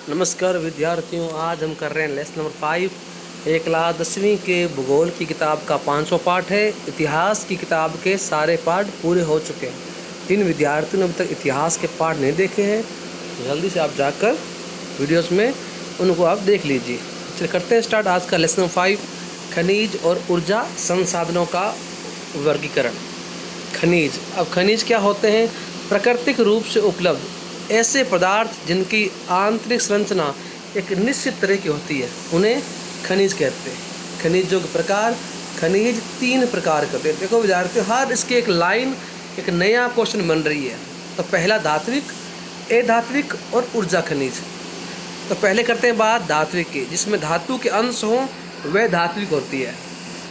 नमस्कार विद्यार्थियों, आज हम कर रहे हैं लेसन नंबर 5 एक क्लास 10वीं के भूगोल की किताब का 500 पाठ है। इतिहास की किताब के सारे पाठ पूरे हो चुके हैं। जिन विद्यार्थियों ने अभी तक इतिहास के पाठ नहीं देखे हैं, जल्दी से आप जाकर वीडियोस में उनको आप देख लीजिए। चलिए करते हैं स्टार्ट आज का लेसन नंबर 5, खनिज और ऊर्जा संसाधनों का वर्गीकरण। खनिज। अब खनिज क्या होते हैं? प्राकृतिक रूप से उपलब्ध ऐसे पदार्थ जिनकी आंतरिक संरचना एक निश्चित तरह की होती है, उन्हें खनिज कहते हैं। खनिजों के प्रकार। खनिज 3 प्रकार के होते हैं। देखो विद्यार्थियों, हर इसके एक लाइन एक नया क्वेश्चन बन रही है। तो पहला धात्विक, अधात्विक और ऊर्जा खनिज। तो पहले करते हैं बात धात्विक की, जिसमें धातु के अंश हों वह धात्विक होती है।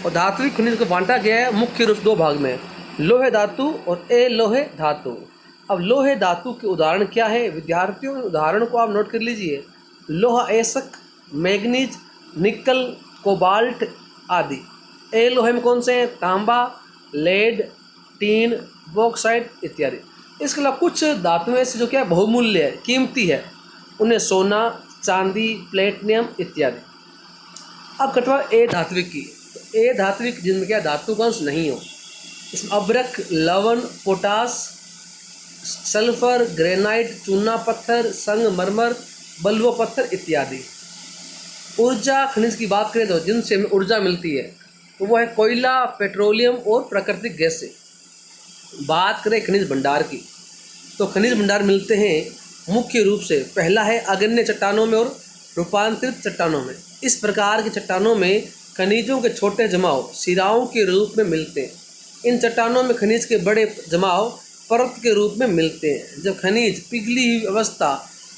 और धात्विक खनिज को बांटा गया है मुख्य रूप से 2 भाग में, लोहे धातु और अलोहे धातु। अब लोहे धातु के उदाहरण क्या है विद्यार्थियों? उदाहरण को आप नोट कर लीजिए। लोहा एसक, मैग्नीज, निकल, कोबाल्ट आदि। अलोहे में कौन से हैं? तांबा, लेड, टीन, बॉक्साइट इत्यादि। इसके अलावा कुछ धातुएं ऐसी जो क्या बहुमूल्य है, कीमती है, उन्हें सोना, चांदी, प्लेटिनियम इत्यादि। अब कटवा अधात्विक की। तो अधात्विक जिनमें क्या धातु का अंश नहीं हो, इसमें अभ्रक, लवण, पोटास, सल्फर, ग्रेनाइट, चूना पत्थर, संगमरमर, बलुआ पत्थर इत्यादि। ऊर्जा खनिज की बात करें तो जिनसे हमें ऊर्जा मिलती है तो वह है कोयला, पेट्रोलियम और प्राकृतिक गैस से। बात करें खनिज भंडार की, तो खनिज भंडार मिलते हैं मुख्य रूप से, पहला है अग्न्य चट्टानों में और रूपांतरित चट्टानों में। इस प्रकार की चट्टानों में खनिजों के छोटे जमाव सिराओं के रूप में मिलते हैं। इन चट्टानों में खनिज के बड़े जमाव परत के रूप में मिलते हैं। जब खनिज पिघली हुई अवस्था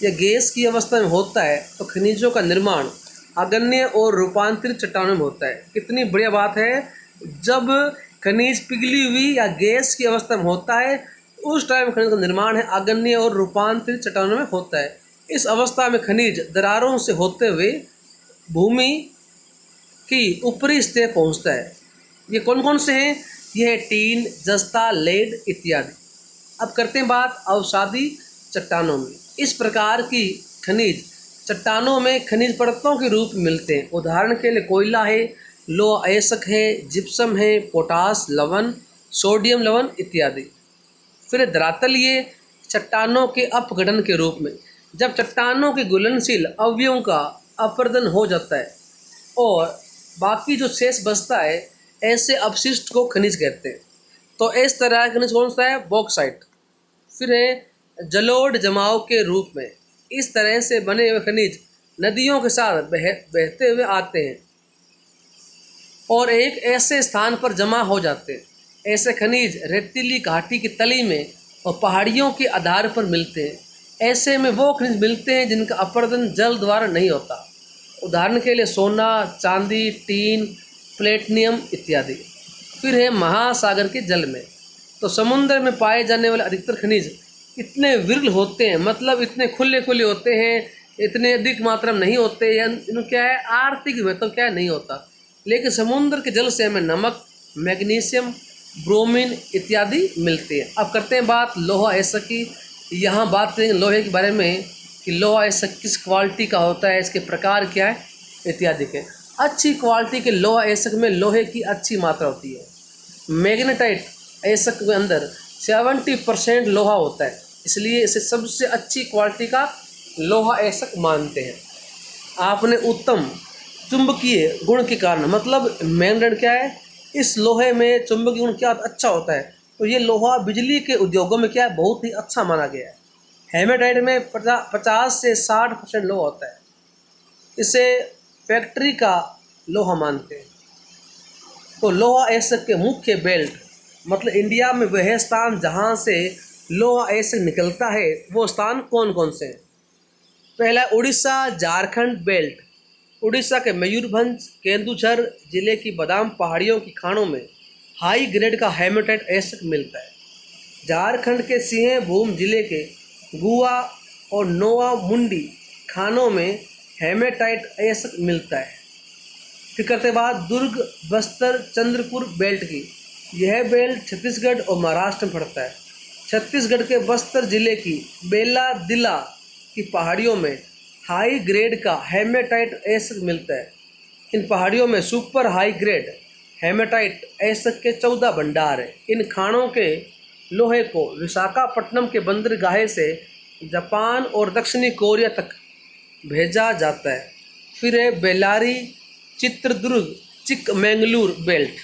या गैस की अवस्था में होता है तो खनिजों का निर्माण अग्न्य और रूपांतरित चट्टानों में होता है। कितनी बढ़िया बात है! जब खनिज पिघली हुई या गैस की अवस्था में होता है उस टाइम खनिज का निर्माण है अग्न्य और रूपांतरित चट्टानों में होता है। इस अवस्था में खनिज दरारों से होते हुए भूमि की ऊपरी सतह पहुँचता है। ये कौन कौन से हैं? ये है टीन, जस्ता, लेड इत्यादि। अब करते हैं बात अवसादी चट्टानों में। इस प्रकार की खनिज चट्टानों में खनिज परतों के रूप में मिलते हैं। उदाहरण के लिए कोयला है, लोहा एसक है, जिप्सम है, पोटास, लवण, सोडियम लवण इत्यादि। फिर धरातल, ये चट्टानों के अपघटन के रूप में, जब चट्टानों के घुलनशील अवयवों का अपरदन हो जाता है और बाकी जो शेष बचता है, ऐसे अपशिष्ट को खनिज कहते हैं। तो इस तरह का खनिज कौन सा है? बॉक्साइट। फिर है जलोढ़ जमाव के रूप में। इस तरह से बने हुए खनिज नदियों के साथ बहते हुए आते हैं और एक ऐसे स्थान पर जमा हो जाते हैं। ऐसे खनिज रेतीली घाटी की तली में और पहाड़ियों के आधार पर मिलते हैं। ऐसे में वो खनिज मिलते हैं जिनका अपरदन जल द्वारा नहीं होता। उदाहरण के लिए सोना, चांदी, टीन, प्लेटिनियम इत्यादि। फिर है महासागर के जल में। तो समुद्र में पाए जाने वाले अधिकतर खनिज इतने विरल होते हैं, मतलब इतने खुले खुले होते हैं, इतने अधिक मात्रा में नहीं होते, या इनमें क्या है आर्थिक महत्व क्या है नहीं होता। लेकिन समुद्र के जल से हमें नमक, मैग्नीशियम, ब्रोमीन इत्यादि मिलते हैं। अब करते हैं बात लोहा एसक की। यहाँ बात करेंगे लोहे के बारे में कि लोहा एसक किस क्वालिटी का होता है, इसके प्रकार क्या है इत्यादि के। अच्छी क्वालिटी के लोहा एसक में लोहे की अच्छी मात्रा होती है। मैग्नेटाइट एसक के अंदर 70% लोहा होता है, इसलिए इसे सबसे अच्छी क्वालिटी का लोहा एसक मानते हैं। आपने उत्तम चुंबकीय गुण के कारण, मतलब मैग्नेट क्या है, इस लोहे में चुंबकीय गुण क्या अच्छा होता है, तो ये लोहा बिजली के उद्योगों में क्या है बहुत ही अच्छा माना गया है। हेमेटाइट में 50 से 60% लोहा होता है, इसे फैक्ट्री का लोहा मानते हैं। तो लोहा एसक के मुख्य बेल्ट, मतलब इंडिया में वह स्थान जहाँ से लोहा एसक निकलता है, वो स्थान कौन कौन से हैं? पहला उड़ीसा झारखंड बेल्ट। उड़ीसा के मयूरभंज, केंदुझर जिले की बादाम पहाड़ियों की खानों में हाई ग्रेड का हेमेटाइट एसक मिलता है। झारखंड के सिंहभूम जिले के गुआ और नोआ मुंडी खानों में हेमेटाइट एसक मिलता है। फिर करते बाद दुर्ग, बस्तर, चंद्रपुर बेल्ट की। यह बेल्ट छत्तीसगढ़ और महाराष्ट्र में पड़ता है। छत्तीसगढ़ के बस्तर जिले की बेला दिला की पहाड़ियों में हाई ग्रेड का हेमेटाइट एसक मिलता है। इन पहाड़ियों में सुपर हाई ग्रेड हेमेटाइट एसक के 14 भंडार हैं। इन खानों के लोहे को विशाखापट्टनम के बंदरगाह से जापान और दक्षिणी कोरिया तक भेजा जाता है। फिर है बेल्लारी चित्रदुर्ग चिकमंगलूर बेल्ट।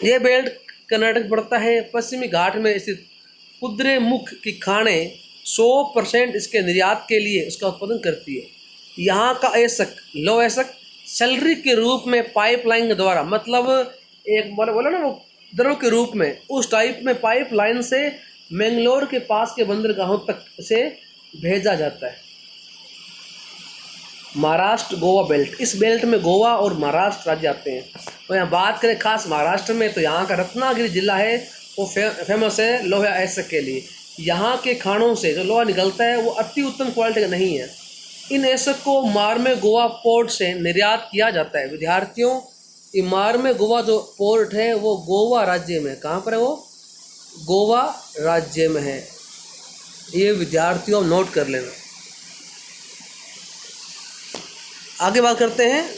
ये बेल्ट कर्नाटक पड़ता है। पश्चिमी घाट में स्थित कुद्रेमुख की खानें 100% इसके निर्यात के लिए इसका उत्पादन करती है। यहाँ का एसक लो एसक सैलरी के रूप में पाइपलाइन के द्वारा, मतलब एक बोला ना वो द्रव के रूप में, उस टाइप में पाइपलाइन से मैंगलोर के पास के बंदरगाहों तक से भेजा जाता है। महाराष्ट्र गोवा बेल्ट, इस बेल्ट में गोवा और महाराष्ट्र राज्य आते हैं। तो यहाँ बात करें खास महाराष्ट्र में, तो यहाँ का रत्नागिरी जिला है वो फेमस है लोहा एसक के लिए। यहाँ के खानों से जो लोहा निकलता है वो अति उत्तम क्वालिटी का नहीं है। इन एसक को मारमे गोवा पोर्ट से निर्यात किया जाता है। विद्यार्थियों, ये मारमे गोवा जो पोर्ट है वो गोवा राज्य में, कहाँ पर है वो? गोवा राज्य में है। ये विद्यार्थियों नोट कर लेना। आगे बात करते हैं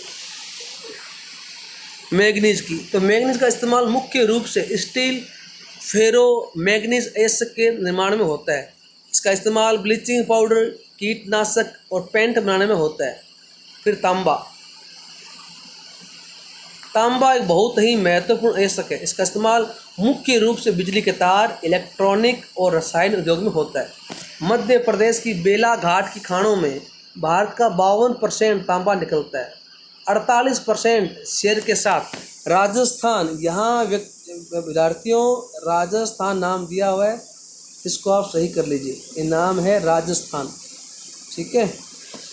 मैग्नीज की। तो मैग्नीज का इस्तेमाल मुख्य रूप से स्टील फेरो मैग्नीज एसक के निर्माण में होता है। इसका इस्तेमाल ब्लीचिंग पाउडर, कीटनाशक और पेंट बनाने में होता है। फिर तांबा। तांबा एक बहुत ही महत्वपूर्ण एसक है। इसका इस्तेमाल मुख्य रूप से बिजली के तार, इलेक्ट्रॉनिक और रसायन उद्योग में होता है। मध्य प्रदेश की बेला घाट की खानों में भारत का 52% तांबा निकलता है। 48% शेयर के साथ राजस्थान, यहाँ विद्यार्थियों राजस्थान नाम दिया हुआ है, इसको आप सही कर लीजिए, ये नाम है राजस्थान, ठीक है।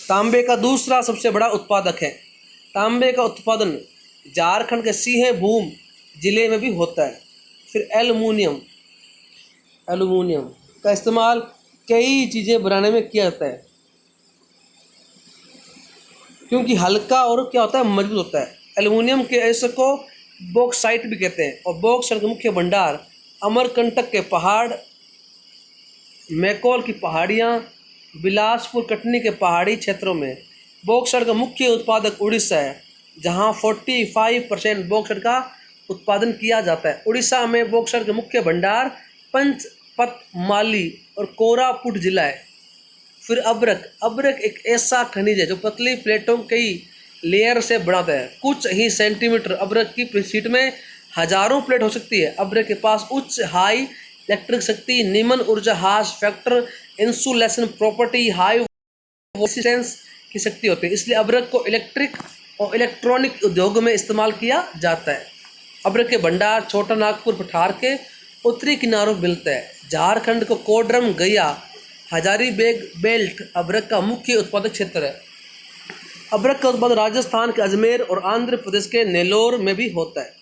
तांबे का दूसरा सबसे बड़ा उत्पादक है। तांबे का उत्पादन झारखंड के सिंहभूम जिले में भी होता है। फिर एल्युमिनियम का इस्तेमाल कई चीज़ें बनाने में किया जाता है, क्योंकि हल्का और क्या होता है, मजबूत होता है। एल्युमिनियम के एसक को बॉक्साइट भी कहते हैं। और बॉक्साइट के मुख्य भंडार अमरकंटक के पहाड़, मैकोल की पहाड़ियाँ, बिलासपुर कटनी के पहाड़ी क्षेत्रों में। बॉक्साइट का मुख्य उत्पादक उड़ीसा है, जहाँ 45% बॉक्साइट का उत्पादन किया जाता है। उड़ीसा में बॉक्साइट के मुख्य भंडार पंचपतमाली और कोरापुट जिला है। फिर अब्रक एक ऐसा खनिज है जो पतली प्लेटों कई लेयर से बनाता है। कुछ ही सेंटीमीटर अब्रक की शीट में हजारों प्लेट हो सकती है। अब्रक के पास उच्च हाई इलेक्ट्रिक शक्ति, निम्न ऊर्जा हास factor, insulation property, high resistance की शक्ति होती है। इसलिए अब्रक को इलेक्ट्रिक और इलेक्ट्रॉनिक उद्योग में इस्तेमाल किया जाता है। अब्रक के भंडार छोटा नागपुर पठार के उत्तरी किनारों में मिलता है। झारखंड को कोडरम, गया, हजारीबाग बेल्ट अब्रक का मुख्य उत्पादक क्षेत्र है। अब्रक का उत्पादन राजस्थान के अजमेर और आंध्र प्रदेश के नेल्लोर में भी होता है।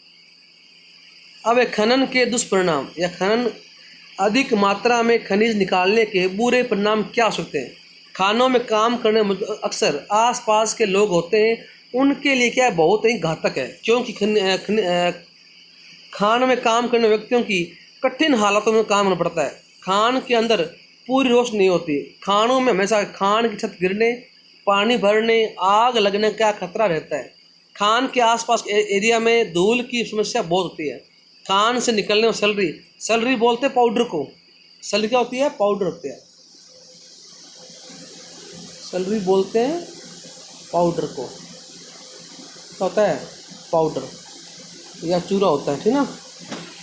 अब खनन के दुष्परिणाम या खनन अधिक मात्रा में खनिज निकालने के बुरे परिणाम क्या हो सकते हैं? खानों में काम करने अक्सर आसपास के लोग होते हैं, उनके लिए क्या है, बहुत ही घातक है, क्योंकि खान में काम करने व्यक्तियों की कठिन हालातों में काम करना पड़ता है। खान के अंदर पूरी रोशनी नहीं होती। खानों में हमेशा खान की छत गिरने, पानी भरने, आग लगने का खतरा रहता है। खान के आसपास एरिया में धूल की समस्या बहुत होती है। खान से निकलने में सैलरी बोलते हैं पाउडर को। सैलरी क्या होती है? पाउडर होती है। सैलरी बोलते हैं पाउडर को। क्या होता है? पाउडर या चूरा होता है, ठीक ना।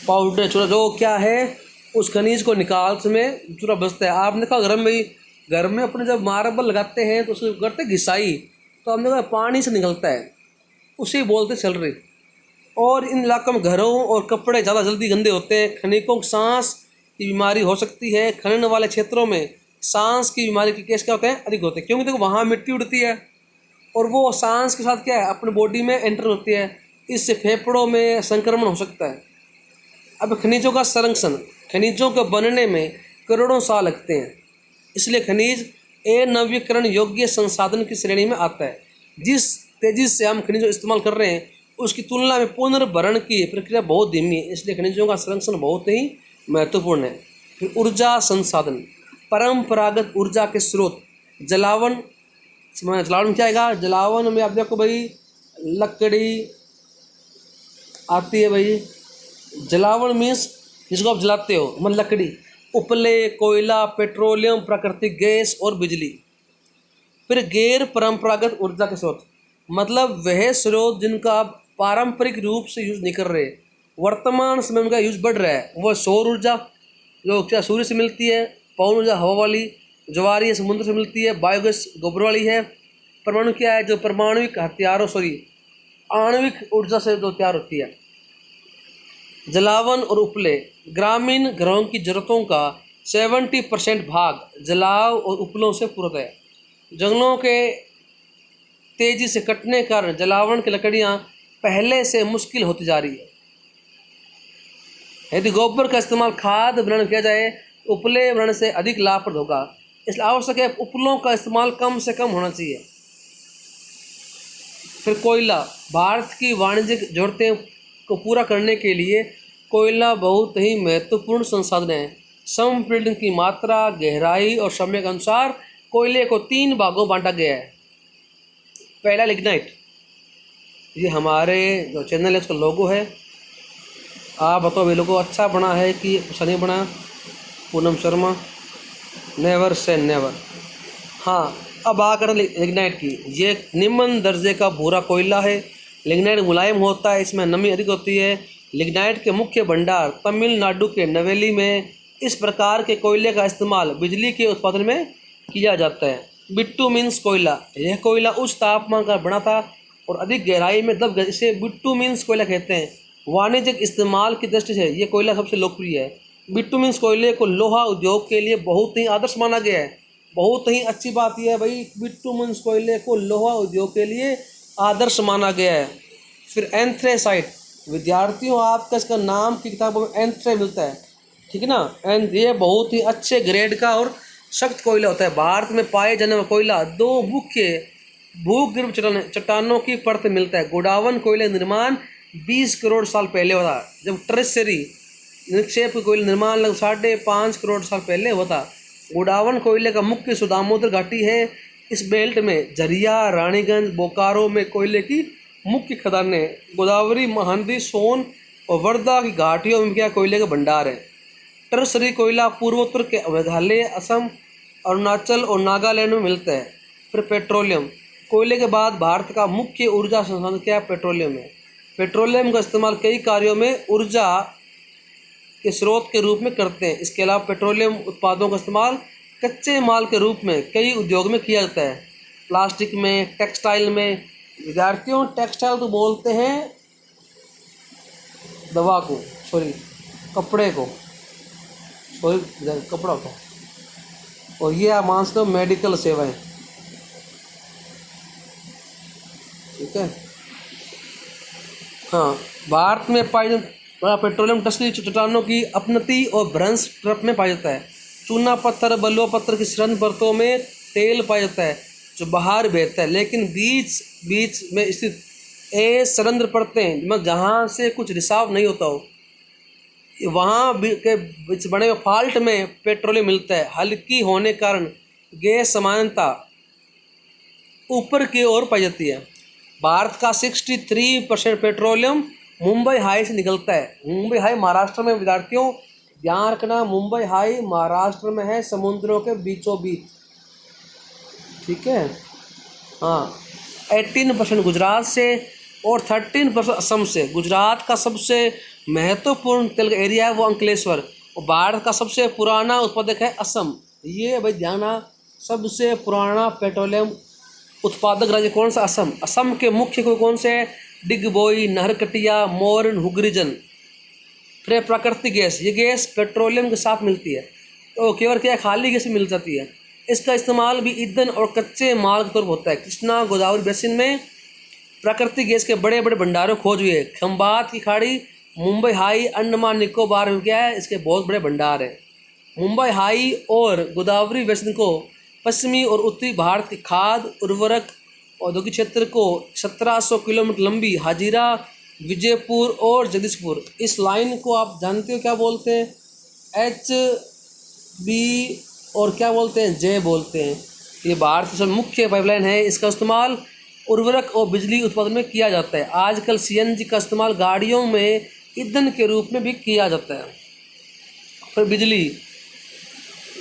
पाउडर चूरा जो क्या है, उस खनिज को निकाल में चूरा बचता है। आपने कहा घर में अपने जब मार्बल लगाते हैं तो उसको करते घिसाई, तो हमने कहा पानी से निकलता है, उसे बोलते सैलरी। और इन इलाकों में घरों और कपड़े ज़्यादा जल्दी गंदे होते हैं। खनिकों की सांस की बीमारी हो सकती है। खनन वाले क्षेत्रों में सांस की बीमारी के केस क्या होते हैं? अधिक होते हैं, क्योंकि देखो वहाँ मिट्टी उड़ती है और वो सांस के साथ क्या है, अपने बॉडी में एंटर होती है। इससे फेफड़ों में संक्रमण हो सकता है। अब खनिजों का संरक्षण, खनिजों के बनने में करोड़ों साल लगते हैं, इसलिए खनिज नवीकरण योग्य संसाधन की श्रेणी में आता है। जिस तेजी से हम खनिजों इस्तेमाल कर रहे हैं उसकी तुलना में पुनर्भरण की प्रक्रिया बहुत धीमी है, इसलिए खनिजों का संरक्षण बहुत ही महत्वपूर्ण है। फिर ऊर्जा संसाधन, परंपरागत ऊर्जा के स्रोत जलावन, जलावन में क्या आएगा? जलावन में आप देखो भाई, लकड़ी आती है भाई। जलावन मीन्स जिसको आप जलाते हो, मतलब लकड़ी। उपले, कोयला, पेट्रोलियम, प्राकृतिक गैस और बिजली। फिर गैर परंपरागत ऊर्जा के स्रोत, मतलब वह स्रोत जिनका आप पारंपरिक रूप से यूज नहीं कर रहे, वर्तमान समय में उनका यूज बढ़ रहा है। वो सौर ऊर्जा जो क्या सूर्य से मिलती है, पवन ऊर्जा हवा वाली, ज्वारी समुद्र से मिलती है, बायोगैस गोबर वाली है। परमाणु क्या है? जो परमाणुविक हथियारों आणविक ऊर्जा से जो तैयार होती है। जलावन और उपले, ग्रामीण घरों की जरूरतों का 70% भाग जलाव और उपलों से पूरा है। जंगलों के तेजी से कटने के कारण जलावन की लकड़ियां पहले से मुश्किल होती जा रही है। यदि गोबर का इस्तेमाल खाद बनाने किया जाए, उपले बनाने से अधिक लाभप्रद होगा। इसलिए आवश्यक है उपलों का इस्तेमाल कम से कम होना चाहिए। फिर कोयला, भारत की वाणिज्यिक जरूरतें को पूरा करने के लिए कोयला बहुत ही महत्वपूर्ण संसाधन है। संपीड़न की मात्रा, गहराई और समय के अनुसार कोयले को 3 भागों बांटा गया है। पहला लिग्नाइट, ये हमारे जो चैनल है उसका लोगो है। आप बताओ ये लोगो अच्छा बना है कि अच्छा नहीं बना? Poonam Sharma, never say never. हाँ, अब आकर लिग्नाइट की, ये निम्न दर्जे का भूरा कोयला है। लिग्नाइट मुलायम होता है, इसमें नमी अधिक होती है। लिग्नाइट के मुख्य भंडार तमिलनाडु के नवेली में। इस प्रकार के कोयले का इस्तेमाल बिजली के उत्पादन में किया जाता है। बिट्टू मीन्स कोयला, यह कोयला उच्च तापमान का बना था और अधिक गहराई में दब गया, इसे बिट्टू मीन्स कोयला कहते हैं। वाणिज्यिक इस्तेमाल की दृष्टि से यह कोयला सबसे लोकप्रिय है। बिट्टू मीन्स कोयले को लोहा उद्योग के लिए बहुत ही आदर्श माना गया है। बहुत ही अच्छी बात यह है भाई, बिट्टू मीन्स कोयले को लोहा उद्योग के लिए आदर्श माना गया है। फिर एंथ्रेसाइट, विद्यार्थियों आपका इसका नाम की किताबों में एंथ्रे मिलता है, ठीक है ना। एंड ये बहुत ही अच्छे ग्रेड का और सख्त कोयला होता है। भारत में पाए जाने वाला कोयला 2 मुख्य भूगर्भ चट्टानों की परत मिलता है। गोडावन कोयले निर्माण 20 करोड़ साल पहले हुआ था, जब ट्रेजरी निक्षेप कोयले निर्माण लगभग 5.5 करोड़ साल पहले हुआ था। गोडावन कोयले का मुख्य स्रोत दामोदर घाटी है। इस बेल्ट में झरिया, रानीगंज, बोकारो में कोयले की मुख्य खदानें, गोदावरी, महानदी, सोन और वर्धा की घाटियों में क्या कोयले के भंडार हैं। टर्सरी कोयला पूर्वोत्तर के मेघालय, असम, अरुणाचल और नागालैंड में मिलता है। फिर पेट्रोलियम, कोयले के बाद भारत का मुख्य ऊर्जा संसाधन क्या? पेट्रोलियम है। पेट्रोलियम का इस्तेमाल कई कार्यों में ऊर्जा के स्रोत के रूप में करते हैं। इसके अलावा पेट्रोलियम उत्पादों का इस्तेमाल कच्चे माल के रूप में कई उद्योग में किया जाता है। प्लास्टिक में, टेक्सटाइल में। विद्यार्थियों, टेक्सटाइल तो बोलते हैं दवा को, सॉरी कपड़े को, सॉरी कपड़ा को, और ये आप मान सकते हो मेडिकल सेवाएं, ठीक है। हाँ, भारत में पाई पेट्रोलियम टर्सरी चट्टानों की अपनति और भ्रंश ट्रप में पाया जाता है। चूना पत्थर, बलुआ पत्थर की श्रंध परतों में तेल पाया जाता है जो बाहर बहता है, लेकिन बीच बीच में स्थित सरंध्र परतें, मतलब जहाँ से कुछ रिसाव नहीं होता हो, वहाँ के बीच बने हुए फॉल्ट में पेट्रोलियम मिलता है। हल्की होने के कारण गैस समानता ऊपर की ओर पाई जाती है। भारत का 63% पेट्रोलियम मुंबई हाई से निकलता है। मुंबई हाई महाराष्ट्र में, विद्यार्थियों ध्यान रखना, मुंबई हाई महाराष्ट्र में है, समुद्रों के बीचों बीच, ठीक है। हाँ, 18% गुजरात से और 13% असम से। गुजरात का सबसे महत्वपूर्ण तेल का एरिया है वो अंकलेश्वर, और भारत का सबसे पुराना उत्पादक है असम। ये भाई ध्यान, सबसे पुराना पेट्रोलियम उत्पादक राज्य कौन सा? असम। असम के मुख्य को कौन से है? डिगबोई, नहरकटिया, मोरन, हुगरीजन। फिर प्राकृतिक गैस, ये गैस पेट्रोलियम के साथ मिलती है, तो केवल क्या खाली गैस मिल जाती है। इसका इस्तेमाल भी ईंधन और कच्चे माल के तौर पर होता है। कृष्णा गोदावरी बेसिन में प्राकृतिक गैस के बड़े बड़े भंडारों खोज हुए। खंबात की खाड़ी, मुंबई हाई, अंडमान निकोबार में क्या है? इसके बहुत बड़े भंडार हैं। मुंबई हाई और गोदावरी बेसिन को पश्चिमी और उत्तरी भारत के खाद, उर्वरक, औद्योगिक क्षेत्र को 1700 किलोमीटर लंबी हाजीरा, विजयपुर और जगदीशपुर, इस लाइन को आप जानते हो क्या बोलते हैं? HB और क्या बोलते हैं? J बोलते हैं। ये भारत की सब मुख्य पाइपलाइन है। इसका इस्तेमाल उर्वरक और बिजली उत्पादन में किया जाता है। आजकल सीएनजी का इस्तेमाल गाड़ियों में ईंधन के रूप में भी किया जाता है। फिर बिजली,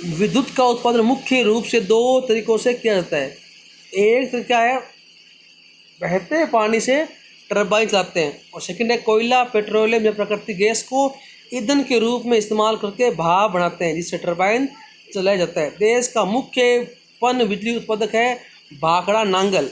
विद्युत का उत्पादन मुख्य रूप से दो तरीकों से किया जाता है। एक तरीका है बहते पानी से टरबाइन चलाते हैं, और सेकंड है कोयला, पेट्रोलियम या प्राकृतिक गैस को ईंधन के रूप में इस्तेमाल करके भाप बनाते हैं, जिससे टरबाइन चलाया जाता है। देश का मुख्य पन बिजली उत्पादक है Bhakra Nangal,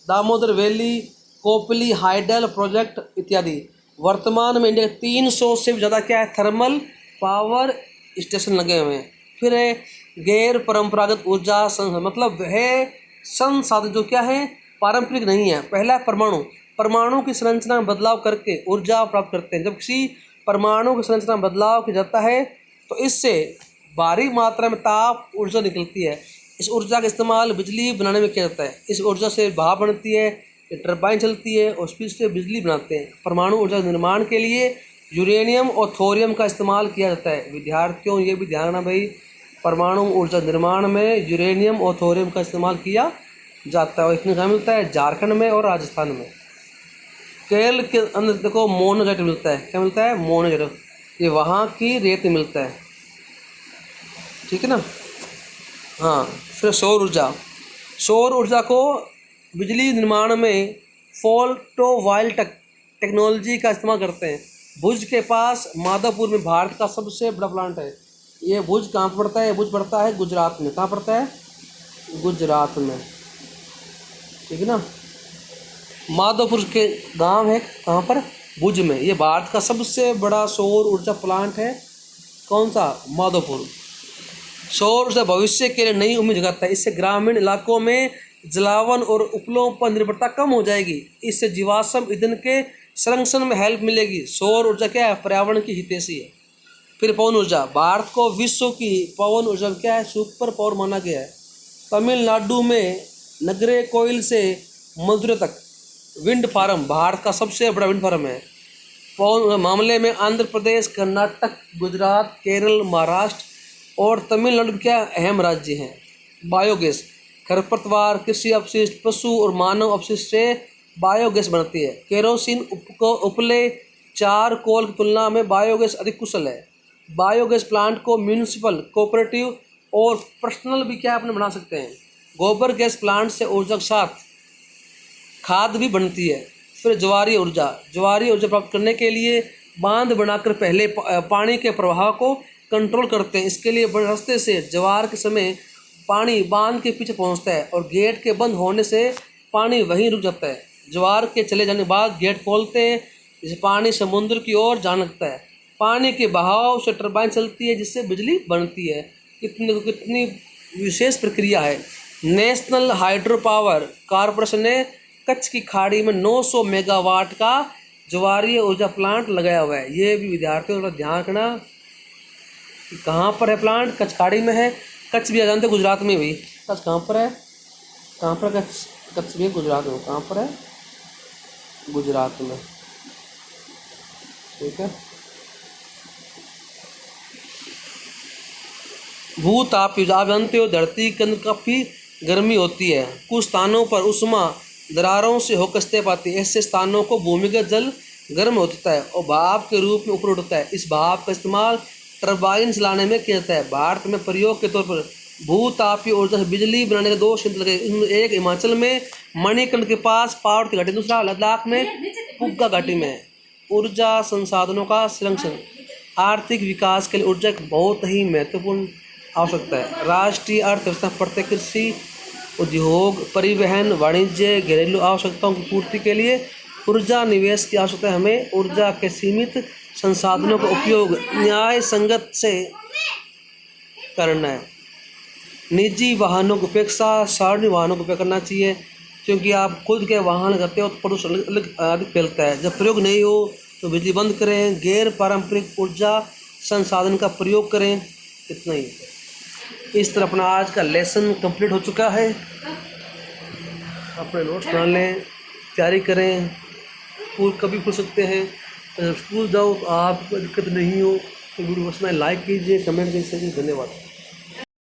Damodar valley, Kopili hydel project इत्यादि। वर्तमान में इंडिया के 300 से भी ज़्यादा क्या है थर्मल पावर स्टेशन लगे हुए हैं। फिर है गैर परंपरागत ऊर्जा संसाधन, मतलब है संसाधन जो क्या है पारंपरिक नहीं है। पहला परमाणु की संरचना में बदलाव करके ऊर्जा प्राप्त करते हैं। जब किसी परमाणु की संरचना में बदलाव किया जाता है तो इससे भारी मात्रा में ताप ऊर्जा निकलती है। इस ऊर्जा का इस्तेमाल बिजली बनाने में किया जाता है। इस ऊर्जा से भाप बनती है, टरबाइन चलती है और उससे बिजली बनाते हैं। परमाणु ऊर्जा निर्माण के लिए यूरेनियम और थोरियम का इस्तेमाल किया जाता है। विद्यार्थियों ये भी ध्यान रखना भाई, परमाणु ऊर्जा निर्माण में यूरेनियम और थोरियम का इस्तेमाल किया जाता है। और इसमें कहाँ मिलता है? झारखंड में और राजस्थान में। केरल के अंदर देखो मोनोजेट मिलता है। क्या मिलता है? मोनोजेट, ये वहाँ की रेत मिलता है, ठीक है ना। हाँ, फिर सौर ऊर्जा को बिजली निर्माण में फोटोवोल्टिक टेक्नोलॉजी का इस्तेमाल करते हैं। भुज के पास माधवपुर में भारत का सबसे बड़ा प्लांट है। ये भुज कहाँ पड़ता है? ये भुज पड़ता है गुजरात में। कहाँ पड़ता है? गुजरात में, ठीक है ना। माधवपुर के गांव है कहाँ पर? भुज में। ये भारत का सबसे बड़ा सौर ऊर्जा प्लांट है। कौन सा? माधवपुर। सौर ऊर्जा भविष्य के लिए नई उम्मीद जगाता है। इससे ग्रामीण इलाकों में जलावन और उपलों पर निर्भरता कम हो जाएगी। इससे जीवाश्म ईंधन के संरक्षण में हेल्प मिलेगी। सौर ऊर्जा क्या है? पर्यावरण की हितैषी है। फिर पवन ऊर्जा, भारत को विश्व की पवन ऊर्जा क्या है? सुपर पावर माना गया है। तमिलनाडु में नगरे कोयल से मदुरै तक विंड फार्म भारत का सबसे बड़ा विंड फार्म है। पवन मामले में आंध्र प्रदेश, कर्नाटक, गुजरात, केरल, महाराष्ट्र और तमिलनाडु क्या अहम राज्य हैं। बायोगैस, खरपतवार, कृषि अपशिष्ट, पशु और मानव अपशिष्ट से बायोगैस बनती है। केरोसिन उपले चारकोल की तुलना में बायोगैस अधिक कुशल है। बायोगैस प्लांट को म्यूनिसिपल, कोऑपरेटिव और पर्सनल भी क्या अपने बना सकते हैं। गोबर गैस प्लांट से ऊर्जा के साथ खाद भी बनती है। फिर ज्वारीय ऊर्जा प्राप्त करने के लिए बांध बनाकर पहले पानी के प्रवाह को कंट्रोल करते हैं। इसके लिए रास्ते से ज्वार के समय पानी बांध के पीछे पहुंचता है और गेट के बंद होने से पानी वहीं रुक जाता है। ज्वार के चले जाने के बाद गेट खोलते हैं, जिससे पानी समुद्र की ओर जाने लगता है। पानी के बहाव से टरबाइन चलती है, जिससे बिजली बनती है। कितनी विशेष प्रक्रिया है। नेशनल हाइड्रो पावर कॉरपोरेशन ने कच्छ की खाड़ी में 900 मेगावाट का ज्वारीय ऊर्जा प्लांट लगाया हुआ है। ये भी विद्यार्थियों का ध्यान रखना कि कहाँ पर है प्लांट? कच्छ खाड़ी में है। कच्छ भी जानते हैं गुजरात में भी। कच्छ कहाँ पर है? कहाँ पर कच्छ भी गुजरात में। कहाँ पर है? गुजरात में, ठीक है। भूताप, आप जानते हो धरती के अंदर काफ़ी गर्मी होती है। कुछ स्थानों पर उष्मा दरारों से होकर स्थित पाती है। ऐसे स्थानों को भूमिगत जल गर्म होता है और भाप के रूप में ऊपर उठता है। इस भाप का इस्तेमाल टरबाइन चलाने में किया जाता है। भारत में प्रयोग के तौर पर भूतापीय ऊर्जा से बिजली बनाने के 2 संयंत्र लगे। इनमें एक हिमाचल में मणिकर्ण के पास पार्वती घाटी, दूसरा लद्दाख में पुबका घाटी में। ऊर्जा संसाधनों का संरक्षण, आर्थिक विकास के लिए ऊर्जा एक बहुत ही महत्वपूर्ण आवश्यकता है। राष्ट्रीय अर्थव्यवस्था प्रत्येक कृषि, उद्योग, परिवहन, वाणिज्य, घरेलू आवश्यकताओं की पूर्ति के लिए ऊर्जा निवेश की आवश्यकता है। हमें ऊर्जा के सीमित संसाधनों का उपयोग न्याय संगत से करना है। निजी वाहनों की अपेक्षा सार्वजनिक वाहनों का उपयोग करना चाहिए, क्योंकि आप खुद के वाहन करते हो तो प्रदूषण अधिक फैलता है। जब प्रयोग नहीं हो तो बिजली बंद करें। गैर पारंपरिक ऊर्जा संसाधन का प्रयोग करें। इतना ही। इस तरह अपना आज का लेसन कंप्लीट हो चुका है। अपने नोट्स बना लें, तैयारी करें। स्कूल कभी खुल सकते हैं, तो जब स्कूल जाओ तो आपको दिक्कत नहीं हो तो वीडियो को लाइक कीजिए, कमेंट कीजिए। धन्यवाद।